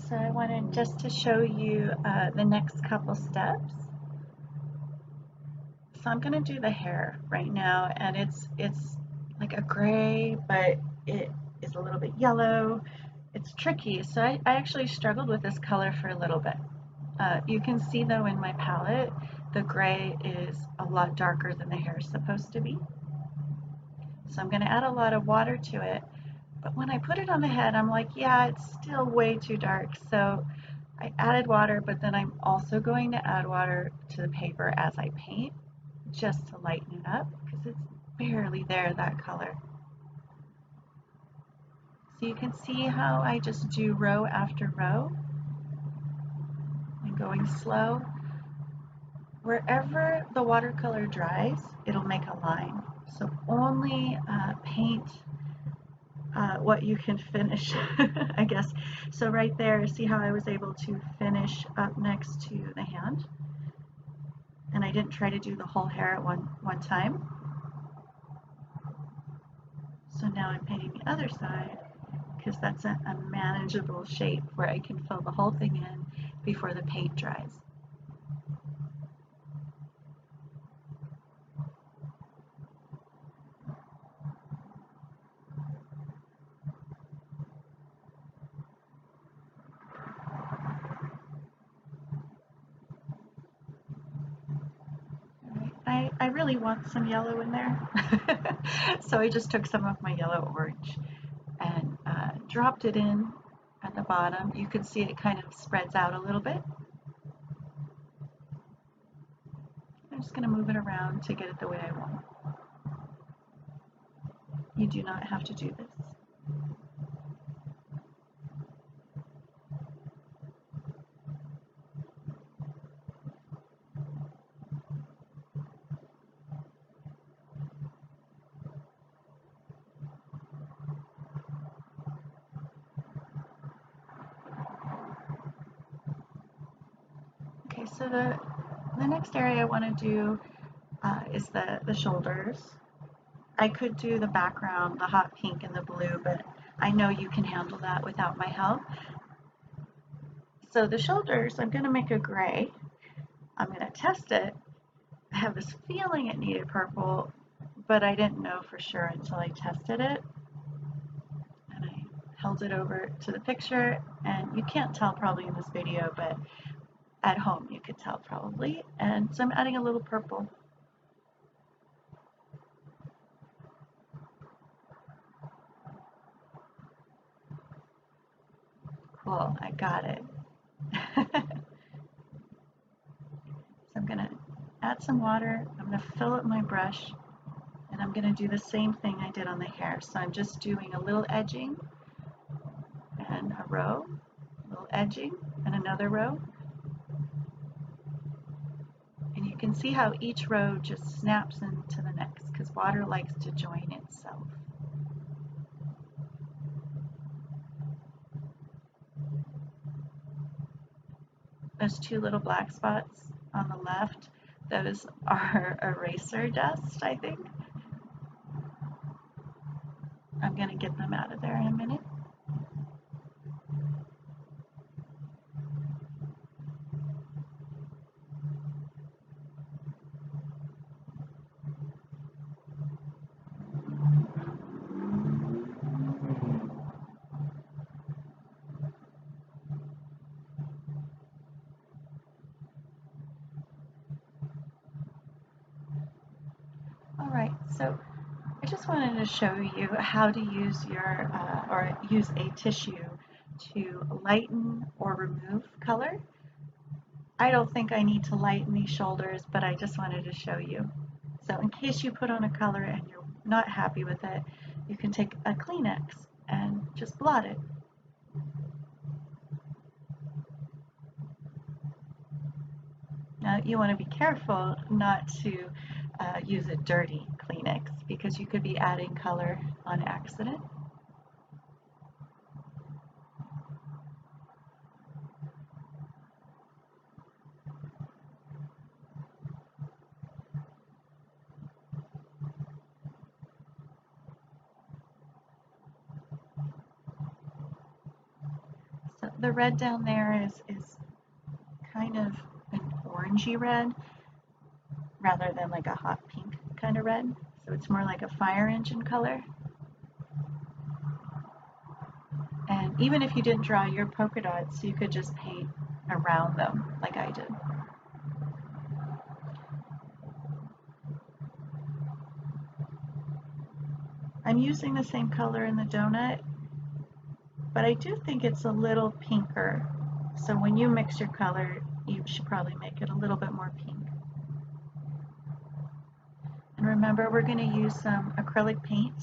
So I wanted just to show you the next couple steps. So I'm going to do the hair right now, and it's like a gray, but it is a little bit yellow. It's tricky, so I actually struggled with this color for a little bit. You can see though in my palette, the gray is a lot darker than the hair is supposed to be. So I'm going to add a lot of water to it, but when I put it on the head, I'm like, yeah, it's still way too dark. So I added water, but then I'm also going to add water to the paper as I paint, just to lighten it up, because it's barely there, that color. So you can see how I just do row after row and going slow. Wherever the watercolor dries, it'll make a line. So only paint what you can finish, I guess. So right there, see how I was able to finish up next to the hand? And I didn't try to do the whole hair at one time. So now I'm painting the other side, because that's a manageable shape where I can fill the whole thing in before the paint dries. I really want some yellow in there. So I just took some of my yellow orange and dropped it in at the bottom. You can see it kind of spreads out a little bit. I'm just going to move it around to get it the way I want. You do not have to do this. Okay, so the next area I want to do is the shoulders. I could do the background, the hot pink and the blue, but I know you can handle that without my help. So the shoulders, I'm going to make a gray. I'm going to test it. I have this feeling it needed purple, but I didn't know for sure until I tested it. And I held it over to the picture, and you can't tell probably in this video, but at home you could tell probably. And so I'm adding a little purple. Cool, I got it. So I'm going to add some water. I'm going to fill up my brush, and I'm going to do the same thing I did on the hair. So I'm just doing a little edging and a row, a little edging and another row. And you can see how each row just snaps into the next, because water likes to join itself. Those two little black spots on the left, those are eraser dust, I think. I'm going to get them out of there in a minute. All right, so I just wanted to show you how to use use a tissue to lighten or remove color. I don't think I need to lighten these shoulders, but I just wanted to show you. So in case you put on a color and you're not happy with it, you can take a Kleenex and just blot it. Now you want to be careful not to use a dirty Kleenex, because you could be adding color on accident. So the red down there is kind of an orangey red rather than like a hot pink kind of red. So it's more like a fire engine color. And even if you didn't draw your polka dots, you could just paint around them like I did. I'm using the same color in the donut, but I do think it's a little pinker. So when you mix your color, you should probably make it a little bit more pink. And remember, we're going to use some acrylic paint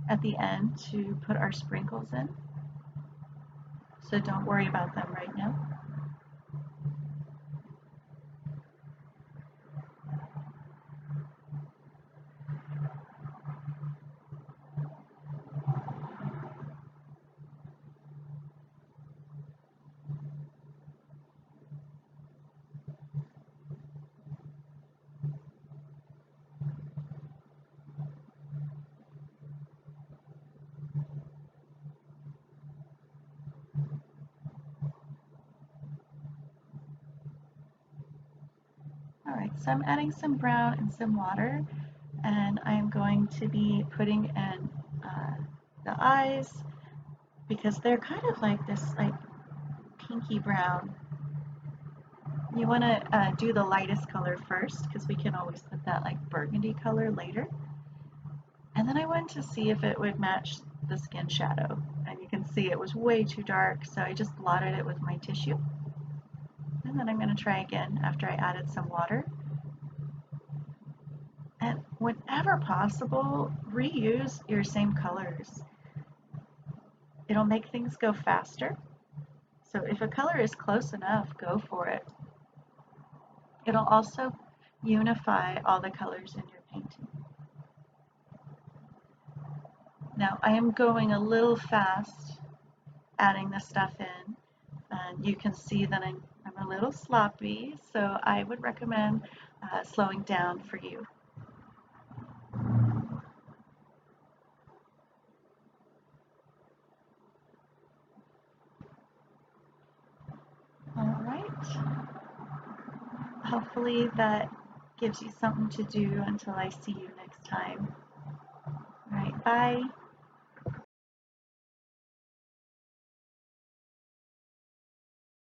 at the end to put our sprinkles in. So don't worry about them right now. All right, so I'm adding some brown and some water, and I'm going to be putting in the eyes because they're kind of like this like pinky brown. You want to do the lightest color first because we can always put that like burgundy color later. And then I wanted to see if it would match the skin shadow. And you can see it was way too dark, so I just blotted it with my tissue. And then I'm going to try again after I added some water. And whenever possible, reuse your same colors. It'll make things go faster. So if a color is close enough, go for it. It'll also unify all the colors in your painting. Now I am going a little fast adding the stuff in, and you can see that I'm a little sloppy, so I would recommend slowing down for you. All right, hopefully that gives you something to do until I see you next time. All right, bye.